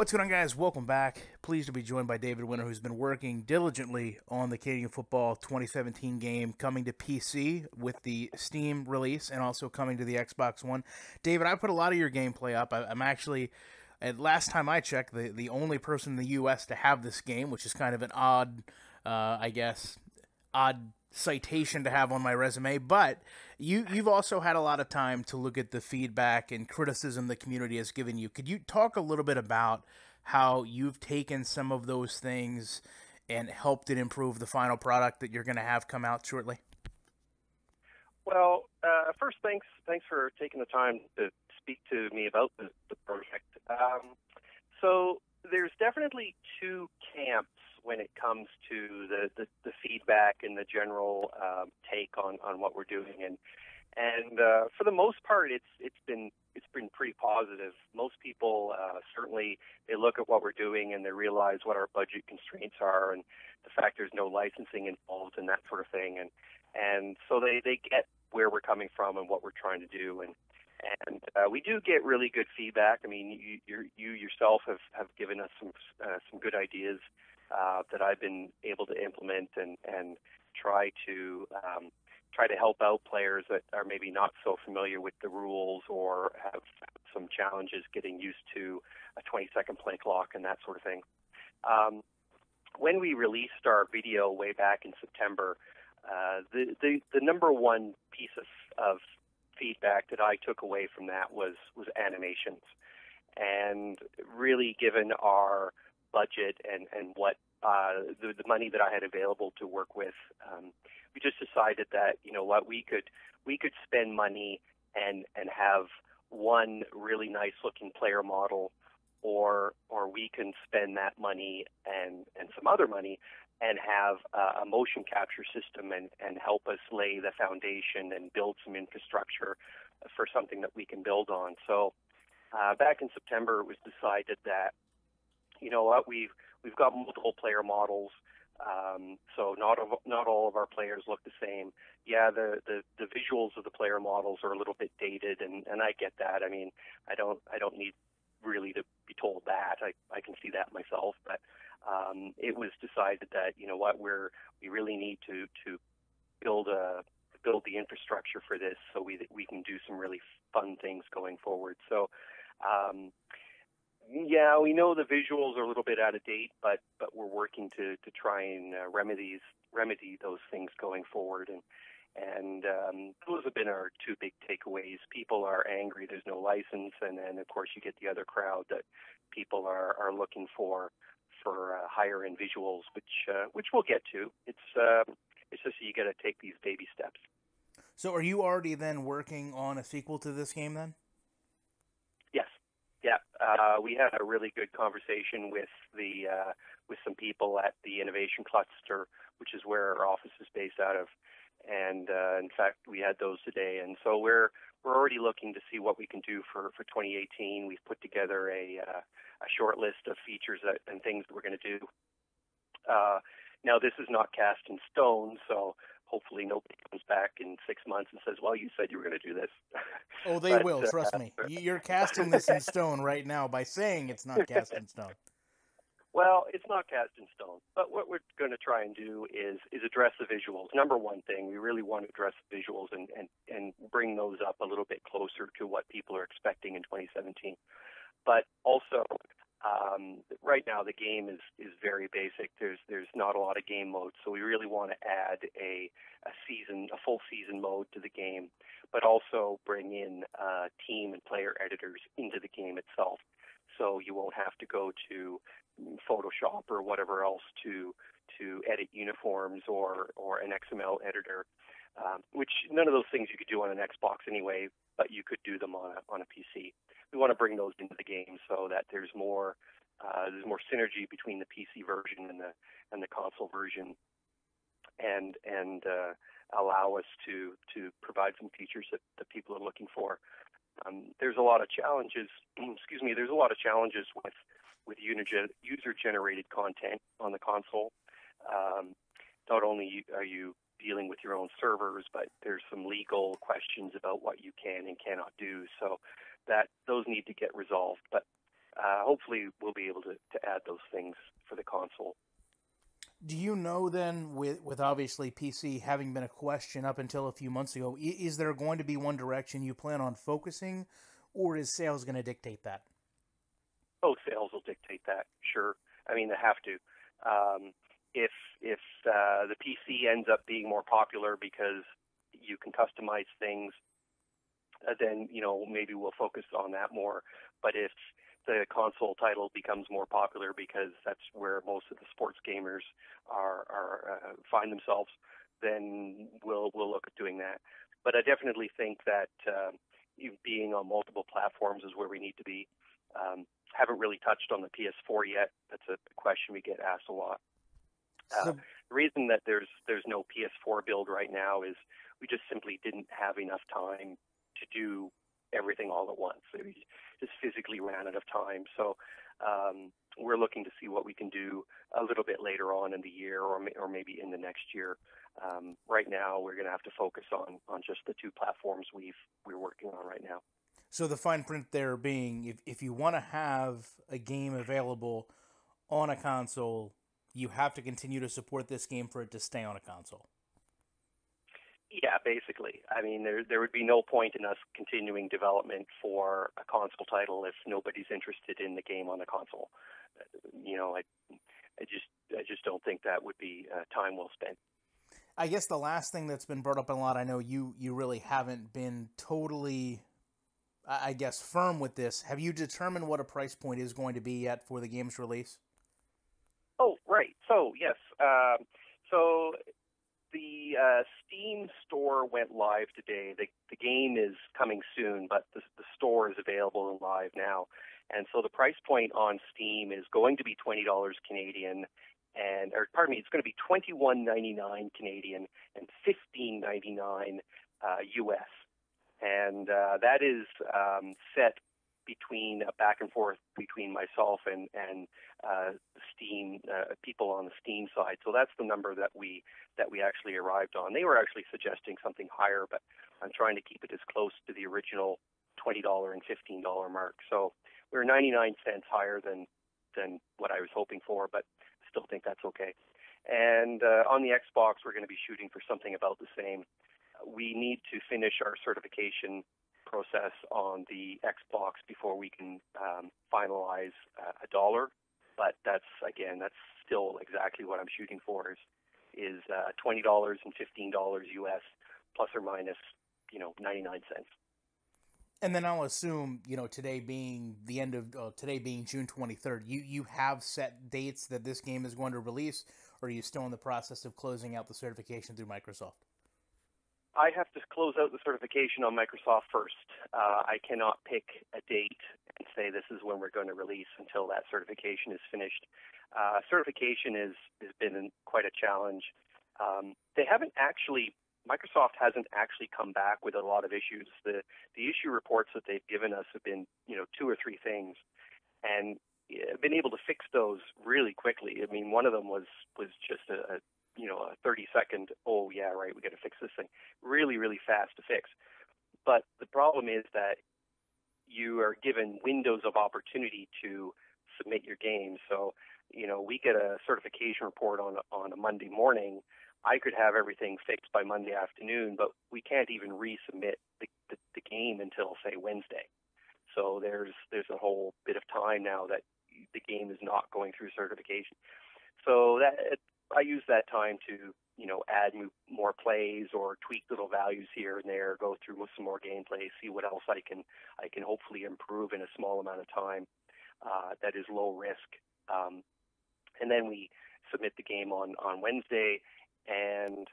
What's going on, guys? Welcome back. Pleased to be joined by David Winter, who's been working diligently on the Canadian Football 2017 game coming to PC with the Steam release and also coming to the Xbox One. David, I put a lot of your gameplay up. I'm actually, at last time I checked, the only person in the U.S. to have this game, which is kind of an odd, I guess, odd citation to have on my resume, but you've also had a lot of time to look at the feedback and criticism the community has given you. Could you talk a little bit about how you've taken some of those things and helped it improve the final product that you're going to have come out shortly? Well, first, thanks for taking the time to speak to me about the project. So there's definitely two camps when it comes to the feedback and the general take on what we're doing, and for the most part, it's been pretty positive. Most people certainly they look at what we're doing and they realize what our budget constraints are and the fact there's no licensing involved and that sort of thing, and so they get where we're coming from and what we're trying to do, and we do get really good feedback. I mean, you yourself have given us some good ideas that I've been able to implement and try to help out players that are maybe not so familiar with the rules or have some challenges getting used to a 20-second play clock and that sort of thing. When we released our video way back in September, the number one piece of feedback that I took away from that was animations. And really, given our budget and what the money that I had available to work with, we just decided that, you know what, we could spend money and have one really nice looking player model, or we can spend that money and some other money and have a motion capture system and help us lay the foundation and build some infrastructure for something that we can build on. So back in September, it was decided that, you know what, we've got multiple player models, so not all of our players look the same. Yeah, the visuals of the player models are a little bit dated, and I get that. I mean, I don't need really to be told that. I can see that myself, but it was decided that, you know what, we really need to build the infrastructure for this so we can do some really fun things going forward. So yeah, we know the visuals are a little bit out of date, but we're working to try and remedy those things going forward, and those have been our two big takeaways. People are angry there's no license, and then of course you get the other crowd that people are looking for higher end visuals, which we'll get to. It's just you got to take these baby steps. So are you already then working on a sequel to this game then? Yes. Yeah. We had a really good conversation with some people at the Innovation Cluster, which is where our office is based out of. And in fact, we had those today. And so we're already looking to see what we can do for 2018. We've put together a short list of features and things that we're going to do. Now, this is not cast in stone, so hopefully nobody comes back in 6 months and says, well, you said you were going to do this. Oh, they will, trust me. You're casting this in stone right now by saying it's not cast in stone. Well, it's not cast in stone, but what we're going to try and do is address the visuals. Number one thing, we really want to address the visuals and bring those up a little bit closer to what people are expecting in 2017. But also, right now the game is very basic. There's not a lot of game modes, so we really want to add a full season mode to the game, but also bring in team and player editors into the game itself, so you won't have to go to Photoshop or whatever else to edit uniforms or an XML editor, which none of those things you could do on an Xbox anyway, but you could do them on a PC. We want to bring those into the game so that there's more synergy between the PC version and the console version, and allow us to provide some features that people are looking for. There's a lot of challenges. Excuse me. There's a lot of challenges with user-generated content on the console. Not only are you dealing with your own servers, but there's some legal questions about what you can and cannot do. So those need to get resolved. But hopefully we'll be able to add those things for the console. Do you know then, with obviously PC having been a question up until a few months ago, is there going to be one direction you plan on focusing, or is sales going to dictate that? Oh, sales will dictate that, sure. I mean, they have to. If the PC ends up being more popular because you can customize things, then maybe we'll focus on that more. But if the console title becomes more popular because that's where most of the sports gamers are find themselves, then we'll look at doing that. But I definitely think that being on multiple platforms is where we need to be. Haven't really touched on the PS4 yet. That's a question we get asked a lot. The reason that there's no PS4 build right now is we just simply didn't have enough time to do everything all at once. We just physically ran out of time. So we're looking to see what we can do a little bit later on in the year, or maybe in the next year. Right now, we're going to have to focus on just the two platforms we're working on right now. So the fine print there being, if you want to have a game available on a console, you have to continue to support this game for it to stay on a console. Yeah, basically. I mean, there would be no point in us continuing development for a console title if nobody's interested in the game on the console. I just don't think that would be time well spent. I guess the last thing that's been brought up a lot, I know you really haven't been totally, I guess, firm with this. Have you determined what a price point is going to be yet for the game's release? Oh, right. So, yes. So the Steam store went live today. The game is coming soon, but the store is available and live now. And so the price point on Steam is going to be $20 Canadian, it's going to be $21.99 Canadian and $15.99 US. And that is set between a back and forth between myself and Steam people on the Steam side. So that's the number that we actually arrived on. They were actually suggesting something higher, but I'm trying to keep it as close to the original $20 and $15 mark. So we're 99 cents higher than what I was hoping for, but I still think that's okay. And on the Xbox, we're going to be shooting for something about the same. We need to finish our certification process on the Xbox before we can finalize $1. But that's still exactly what I'm shooting for is $20 and $15 US plus or minus 99 cents. And then I'll assume, today being today being June 23rd, you have set dates that this game is going to release, or are you still in the process of closing out the certification through Microsoft? I have to close out the certification on Microsoft first. I cannot pick a date and say this is when we're going to release until that certification is finished. Certification has been quite a challenge. Microsoft hasn't actually come back with a lot of issues. The issue reports that they've given us have been, 2 or 3 things, and been able to fix those really quickly. I mean, one of them was just a 30-second, oh, yeah, right, we got to fix this thing. Really, really fast to fix. But the problem is that you are given windows of opportunity to submit your game. So, we get a certification report on a Monday morning. I could have everything fixed by Monday afternoon, but we can't even resubmit the game until, say, Wednesday. So there's a whole bit of time now that the game is not going through certification. So I use that time to, add more plays or tweak little values here and there, go through with some more gameplay, see what else I can hopefully improve in a small amount of time that is low risk. And then we submit the game on Wednesday, and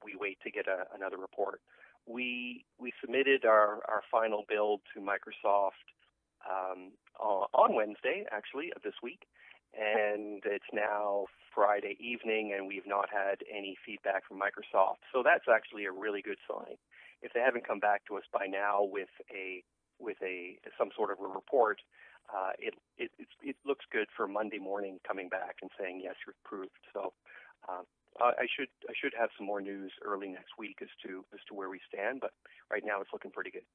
we wait to get another report. We submitted our final build to Microsoft on Wednesday, actually, of this week. And it's now Friday evening, and we've not had any feedback from Microsoft. So that's actually a really good sign. If they haven't come back to us by now with some sort of a report, it looks good for Monday morning coming back and saying yes, you're approved. So I should have some more news early next week as to where we stand. But right now it's looking pretty good.